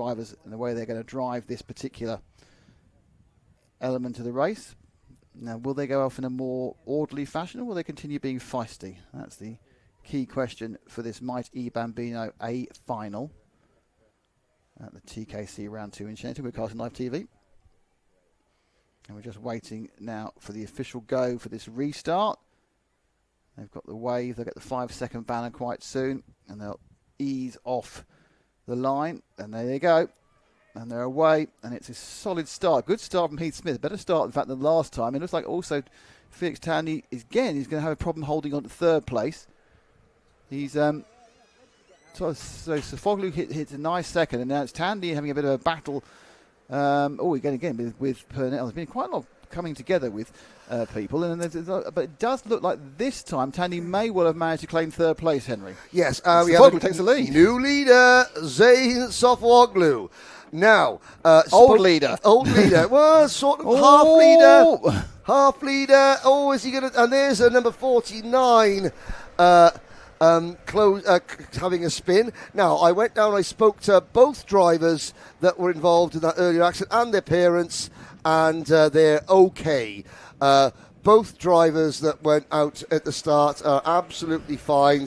drivers and the way they're going to drive this particular element of the race. Now, will they go off in a more orderly fashion, or will they continue being feisty? That's the key question for this MightE Bambino A final at the TKC Round 2 in Chandok. We're casting live TV. And we're just waiting now for the official go for this restart. They've got the wave. They'll get the 5-second banner quite soon, and they'll ease off the line. And there they go. And they're away, and it's a solid start. Good start from Heath Smith. Better start, in fact, than last time. It looks like also Felix Tandy, he's going to have a problem holding on to third place. He's so Sofoglu hits a nice second, and now it's Tandy having a bit of a battle. Again with Purnell. There's been quite a lot of coming together with people, but it does look like this time Tandy may well have managed to claim third place, Henry. Yes, Sofoglu takes the lead. New leader, Zayn Sofoglu. Now, old leader. Well, sort of half leader. Oh, is he going to? And there's a number 49 having a spin. Now, I went down, I spoke to both drivers that were involved in that earlier accident and their parents, and they're okay. Both drivers that went out at the start are absolutely fine,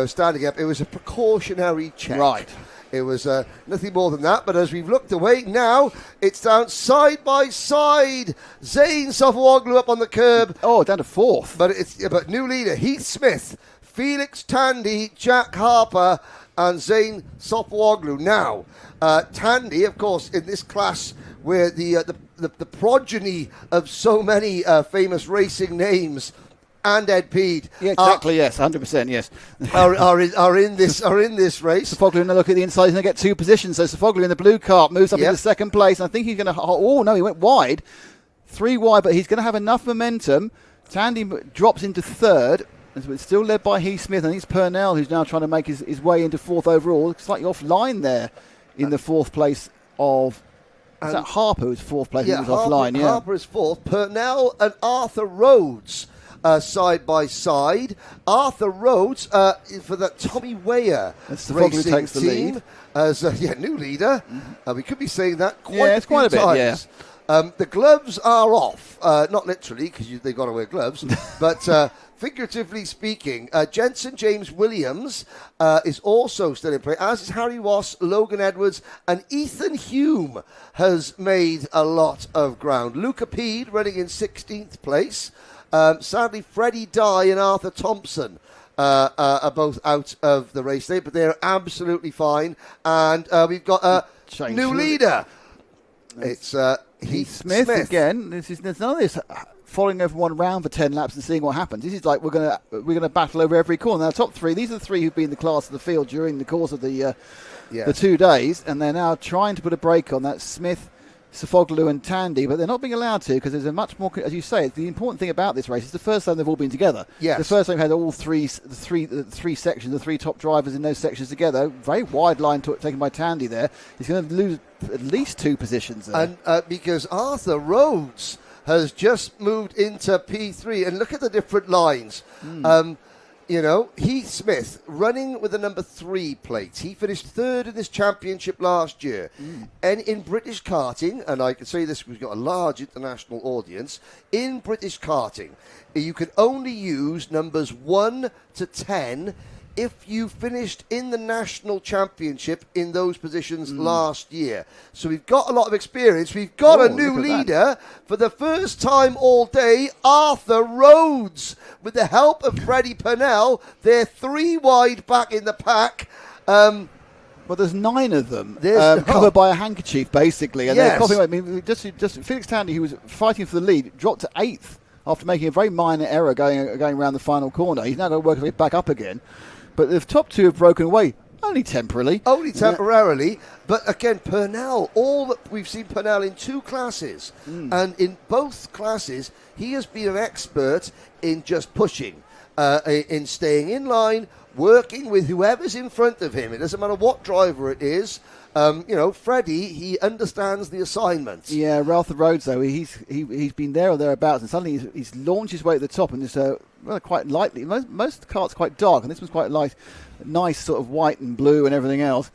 standing up. It was a precautionary check. Right. It was nothing more than that, but as we've looked away, now it's down side by side. Zayn Sofoglu up on the curb. Oh, down to fourth. But new leader, Heath Smith, Felix Tandy, Jack Harper, and Zayn Sofoglu. Now, Tandy, of course, in this class where the progeny of so many famous racing names, and Ed Peed. Yeah, exactly. Yes, 100%. Yes, are in this race. Sofoglu, and look at the inside. He's going to get two positions. So Sofoglu in the blue cart moves up into second place. And I think he's going to. Oh no, he went wide, 3 wide, but he's going to have enough momentum. Tandy drops into third. It's still led by Heath Smith. I think it's Purnell who's now trying to make his way into fourth overall. Slightly offline there in the fourth place of. Is that Harper who's fourth place? Yeah, he was offline. Yeah, Harper is fourth. Purnell and Arthur Rhodes. Side by side, Arthur Rhodes for that Tommy Weir racing takes the team lead. As new leader. We could be saying that quite a bit. Yeah. The gloves are off, not literally because they've got to wear gloves, but figuratively speaking, Jensen James Williams is also still in play, as is Harry Ross, Logan Edwards, and Ethan Hume has made a lot of ground. Luca Peed running in 16th place. Sadly, Freddie Dye and Arthur Thompson are both out of the race today, but they're absolutely fine. And we've got a new leader. It's Heath Smith again. There's none of this following over one round for 10 laps and seeing what happens. This is like we're gonna battle over every corner. Now, top three. These are the three who've been in the class of the field during the course of the 2 days, and they're now trying to put a break on that. Smith, Sofoglu and Tandy, but they're not being allowed to because there's a much more, as you say, the important thing about this race is the first time they've all been together. Yes. The first time we had all three sections, the three top drivers in those sections together. Very wide line taken by Tandy there. He's going to lose at least 2 positions there. And because Arthur Rhodes has just moved into P3, and look at the different lines. Heath Smith running with the number 3 plate. He finished third in this championship last year. And in British karting, and I can say this, we've got a large international audience, in British karting, you can only use numbers 1 to 10 if you finished in the national championship in those positions last year. So we've got a lot of experience. We've got a new leader for the first time all day, Arthur Rhodes, with the help of Freddie Purnell. They're 3 wide back in the pack. Well, there's 9 of them covered by a handkerchief, basically. And they're coughing away. I mean, just Felix Tandy, who was fighting for the lead, dropped to 8th after making a very minor error going around the final corner. He's now going to work his way back up again. But the top 2 have broken away, only temporarily. But again, Purnell, all that we've seen Purnell in 2 classes. And in both classes, he has been an expert in just pushing, in staying in line, working with whoever's in front of him. It doesn't matter what driver it is. Freddie, he understands the assignments. Yeah, Arthur Rhodes, though, he's been there or thereabouts, and suddenly he's launched his way to the top, and it's quite lightly. Most karts quite dark, and this one's quite light, nice sort of white and blue and everything else.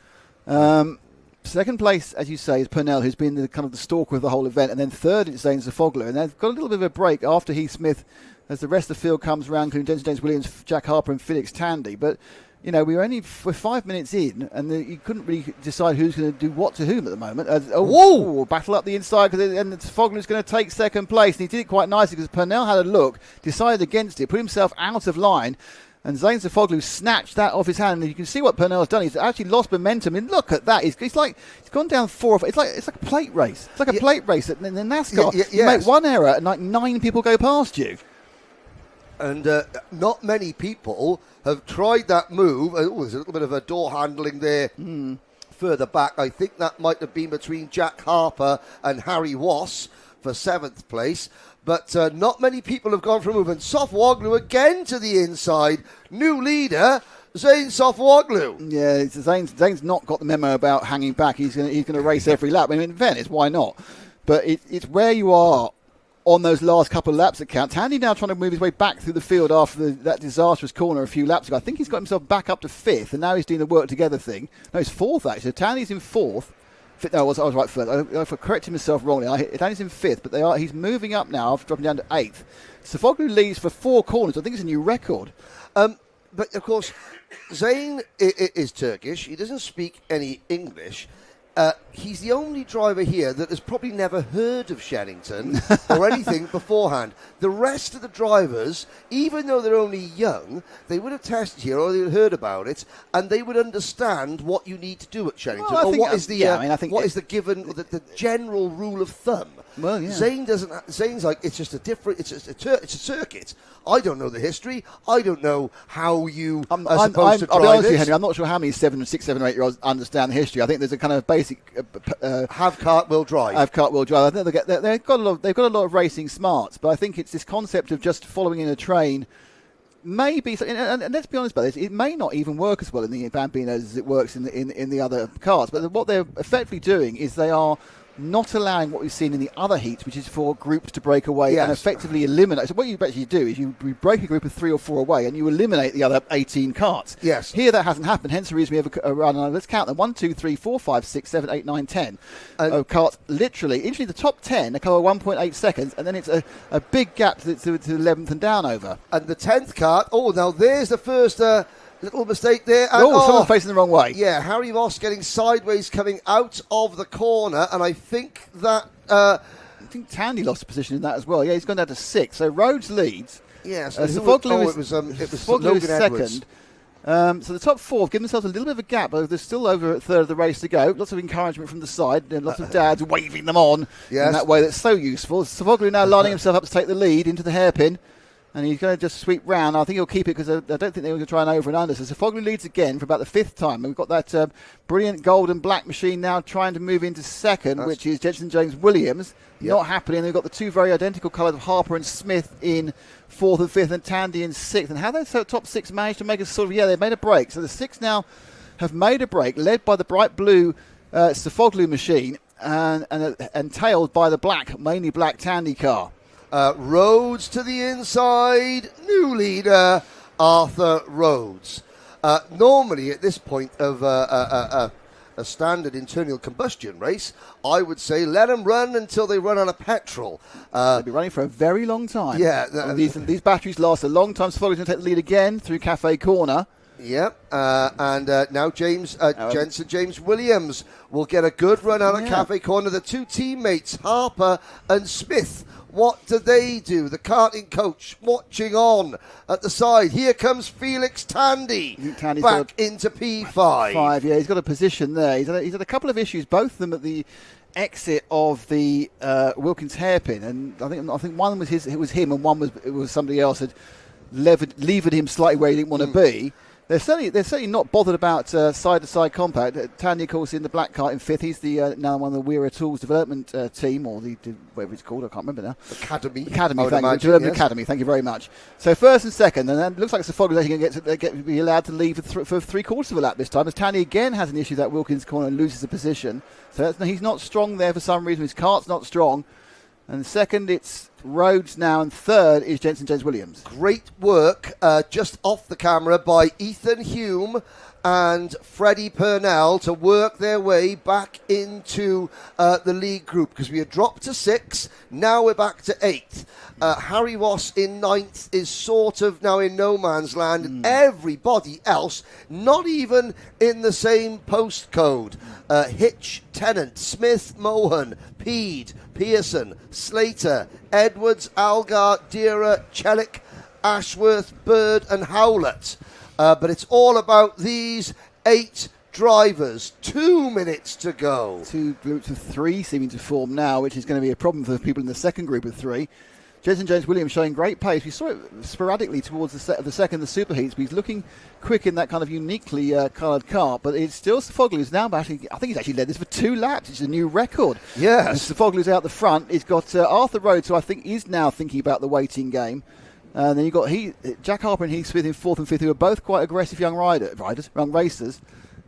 Second place, as you say, is Purnell, who's been the kind of the stalker of the whole event, and then third it's Zane Zafoglu, and they've got a little bit of a break after Heath Smith, as the rest of the field comes around, including James Williams, Jack Harper, and Felix Tandy. But we're 5 minutes in, and you couldn't really decide who's going to do what to whom at the moment. Battle up the inside, and Zafoglu's going to take second place, and he did it quite nicely because Purnell had a look, decided against it, put himself out of line. And Zane Zafoglu snatched that off his hand, and you can see what Purnell's done. He's actually lost momentum. And look at that! He's gone down 4 or 5. It's like a plate race. It's like a plate race in the NASCAR. You make one error, and like 9 people go past you. And not many people have tried that move. There's a little bit of a door handling there further back. I think that might have been between Jack Harper and Harry Wass for 7th place. But not many people have gone for a move. And Zafoglu again to the inside. New leader, Zane Zafoglu. Yeah, Zane's not got the memo about hanging back. He's going to race every lap. I mean, in fairness, why not? But it's where you are on those last couple of laps that count. Tandy now trying to move his way back through the field after that disastrous corner a few laps ago. I think he's got himself back up to 5th, and now he's doing the work together thing. No, he's 4th, actually. So Tandy's in 4th. No, I was right first. I corrected myself wrongly. Tandy's in 5th, but he's moving up now after dropping down to 8th. Zafoglu leads for 4 corners. I think it's a new record. But, of course, Zane is Turkish. He doesn't speak any English. He's the only driver here that has probably never heard of Sherrington or anything beforehand. The rest of the drivers, even though they're only young, they would have tested here or they would have heard about it, and they would understand what you need to do at Sherrington. Well, what is the general rule of thumb. Well, yeah. Zane's like, it's just it's a circuit. I don't know the history. I don't know how you are supposed to drive I'll be honest with you, it. Henry, I'm not sure how many 6, 7 or 8 year olds understand the history. I think there's a kind of basic have cart-wheel drive. Have cart-wheel drive. I think they've got a lot of racing smarts, but I think it's this concept of just following in a train. Maybe, and let's be honest about this, it may not even work as well in the Bambinos as it works in the other cars. But what they're effectively doing is they are not allowing what we've seen in the other heats, which is for groups to break away and effectively eliminate. So what you actually do is you break a group of 3 or 4 away and you eliminate the other 18 carts. Yes. Here that hasn't happened, hence the reason we have a run. Let's count them. 1, 2, 3, 4, 5, 6, 7, 8, 9, 10 carts. Literally, the top 10, they cover 1.8 seconds, and then it's a big gap to 11th and down over. And the 10th cart, now there's the first... little mistake there. And, someone's facing the wrong way. Yeah, Harry Voss getting sideways coming out of the corner, and I think that... I think Tandy lost a position in that as well. Yeah, he's gone down to 6. So Rhodes leads. Yes. Zafoglu it was Zafoglu is second. So the top 4 have given themselves a little bit of a gap. There's still over a third of the race to go. Lots of encouragement from the side, and lots of dads waving them on in that way that's so useful. Zafoglu now lining himself up to take the lead into the hairpin. And he's going to just sweep round. I think he'll keep it because I don't think they're going to try and over and under. So Zafoglu leads again for about the 5th time. And we've got that brilliant gold and black machine now trying to move into second, which is Jensen James Williams. Not happening. They've got the 2 very identical colours of Harper and Smith in 4th and 5th, and Tandy in 6th. And how they top 6 managed to make a they've made a break. So the 6 now have made a break, led by the bright blue Zafoglu machine and tailed by the mainly black Tandy car. Rhodes to the inside, new leader, Arthur Rhodes. Normally at this point of a standard internal combustion race, I would say let them run until they run out of petrol. They'll be running for a very long time. Yeah. These batteries last a long time. Zafoglu's going to take the lead again through Cafe Corner. Yep, and now Jensen James Williams will get a good run out of Cafe Corner. The 2 teammates, Harper and Smith, what do they do? The karting coach watching on at the side. Here comes Felix Tandy back into P5. Yeah, he's got a position there. He's had a couple of issues, both of them at the exit of the Wilkins hairpin, and I think one was him, and one was somebody else had levered him slightly where he didn't want to be. They're certainly not bothered about side-to-side compact. Tandy, of course, in the black kart in 5th. He's the now one of the Weira Tools development team, or the whatever it's called. I can't remember now. Academy. Academy. Thank you very much. So 1st and 2nd, and then it looks like Zafoglu is going to be allowed to leave for 3/4 of a lap this time. As Tandy again has an issue that Wilkins corner and loses a position. So he's not strong there for some reason. His kart's not strong. And second, it's Rhodes now, and third is Jensen James Williams. Great work just off the camera by Ethan Hume and Freddie Purnell to work their way back into the lead group, because we had dropped to 6, now we're back to 8th. Harry Ross in 9th is sort of now in no man's land, and everybody else not even in the same postcode. Hitch, Tennant, Smith, Mohan, Peed, Pearson, Slater, Edwards, Algar, Deera, Chelik, Ashworth, Bird and Howlett. But it's all about these 8 drivers. 2 minutes to go. 2 groups of 3 seeming to form now, which is going to be a problem for the people in the second group of 3. Jensen James Williams showing great pace. We saw it sporadically towards the second, the superheats, but he's looking quick in that kind of uniquely coloured car. But it's still Sofoglu who's now actually, I think he's actually led this for 2 laps. It's a new record. Yes. Sofoglu's out the front. He's got Arthur Rhodes, who I think is now thinking about the waiting game. And then you've got Jack Harper and Heath Smith in 4th and 5th, who are both quite aggressive young racers.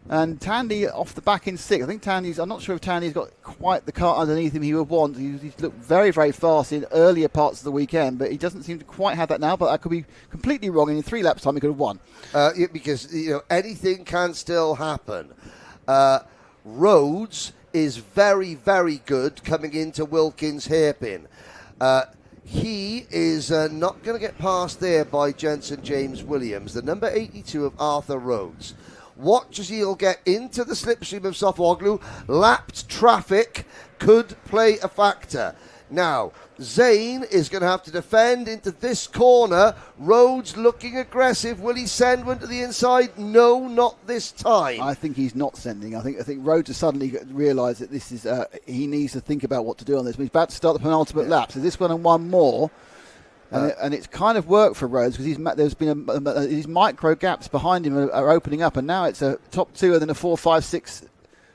And Tandy off the back in 6th. I think I'm not sure if Tandy's got quite the car underneath him he would want. He's looked very, very fast in earlier parts of the weekend, but he doesn't seem to quite have that now. But I could be completely wrong. In 3 laps time, he could have won. Because anything can still happen. Rhodes is very, very good coming into Wilkins hairpin. He is not going to get passed there by Jensen James Williams, the number 82 of Arthur Rhodes. Watch as he'll get into the slipstream of Sofoglu. Lapped traffic could play a factor. Now, Zane is going to have to defend into this corner. Rhodes looking aggressive. Will he send one to the inside? No, not this time. I think he's not sending. I think Rhodes has suddenly realised that this is he needs to think about what to do on this. He's about to start the penultimate lap. So this one and one more. And it's kind of worked for Rhodes, because there's been these micro gaps behind him are opening up, and now it's a top 2 and then a 4, 5, 6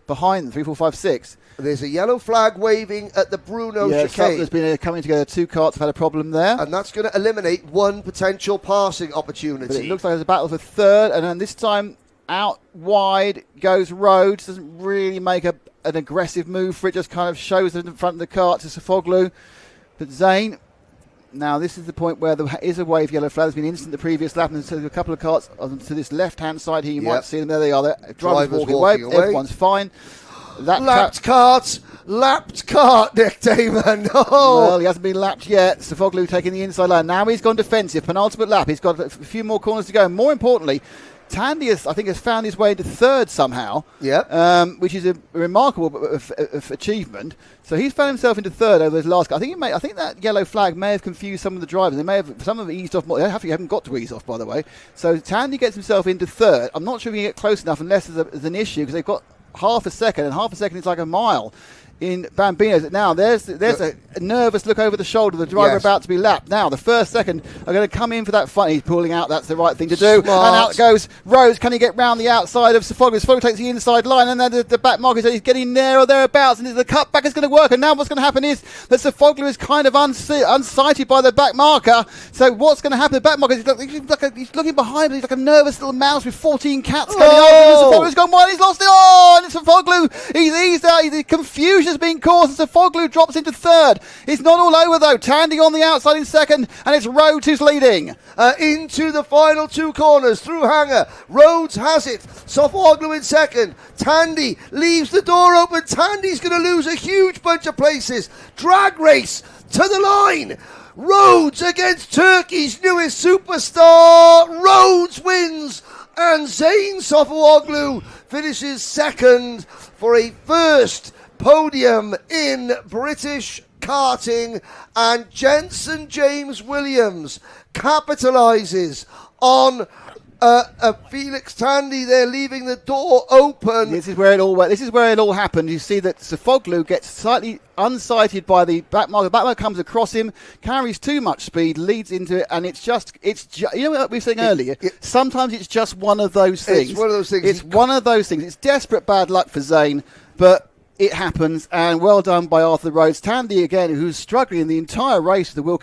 behind them, 3, 4, 5, 6. There's a yellow flag waving at the Bruno chicane. There's been coming together. 2 carts have had a problem there, and that's going to eliminate one potential passing opportunity. But it looks like there's a battle for third, and then this time out wide goes Rhodes. Doesn't really make an aggressive move for it. Just kind of shows in front of the cart to Sofoglu. But Zane. Now, this is the point where there is a wave yellow flag. There's been instant the previous lap, and so a couple of carts to this left-hand side here. You might see them. There they are. The drivers walking away. Everyone's fine. Lapped cart, Nick Damon. Well, he hasn't been lapped yet. Sofoglu taking the inside line. Now he's gone defensive. Penultimate lap. He's got a few more corners to go. And more importantly, Tandy has found his way into third somehow, which is a remarkable achievement. So he's found himself into third over his last. I think that yellow flag may have confused some of the drivers. They may have some of them eased off more. They haven't got to ease off, by the way. So Tandy gets himself into third. I'm not sure if he can get close enough unless there's an issue, because they've got half a second, and half a second is like a mile. In Bambino's. Now, there's a nervous look over the shoulder of the driver about to be lapped. Now, the first second are going to come in for that fun. He's pulling out. That's the right thing to do. Smart. And out goes Rhodes. Can he get round the outside of Sofoglu? Sofoglu takes the inside line, and then the back marker, he's getting there or thereabouts, and the cutback is going to work. And now what's going to happen is that Sofoglu is kind of unsighted by the back marker. So what's going to happen? The back marker, he's looking behind him. He's like a nervous little mouse with 14 cats coming after him. Sofoglu's gone wide. He's lost it. And it's Sofoglu. He's eased out. The confusion has been caused, and Sofoglu drops into third. It's not all over though. Tandy on the outside in second, and it's Rhodes who's leading. Into the final 2 corners through Hanger. Rhodes has it. Sofoglu in second. Tandy leaves the door open. Tandy's going to lose a huge bunch of places. Drag race to the line. Rhodes against Turkey's newest superstar. Rhodes wins, and Zane Sofoglu finishes second for a first podium in British karting, and Jensen James Williams capitalises on Felix Tandy. They're leaving the door open. This is where it all happened. You see that Sofoglu gets slightly unsighted by the back marker. The back marker comes across him, carries too much speed, leads into it, and it's just you know what we were saying earlier. Sometimes it's just one of those things. It's one of those things. It's one of those things. It's desperate bad luck for Zane, but it happens, and well done by Arthur Rhodes. Tandy again, who's struggling in the entire race of the Wilkins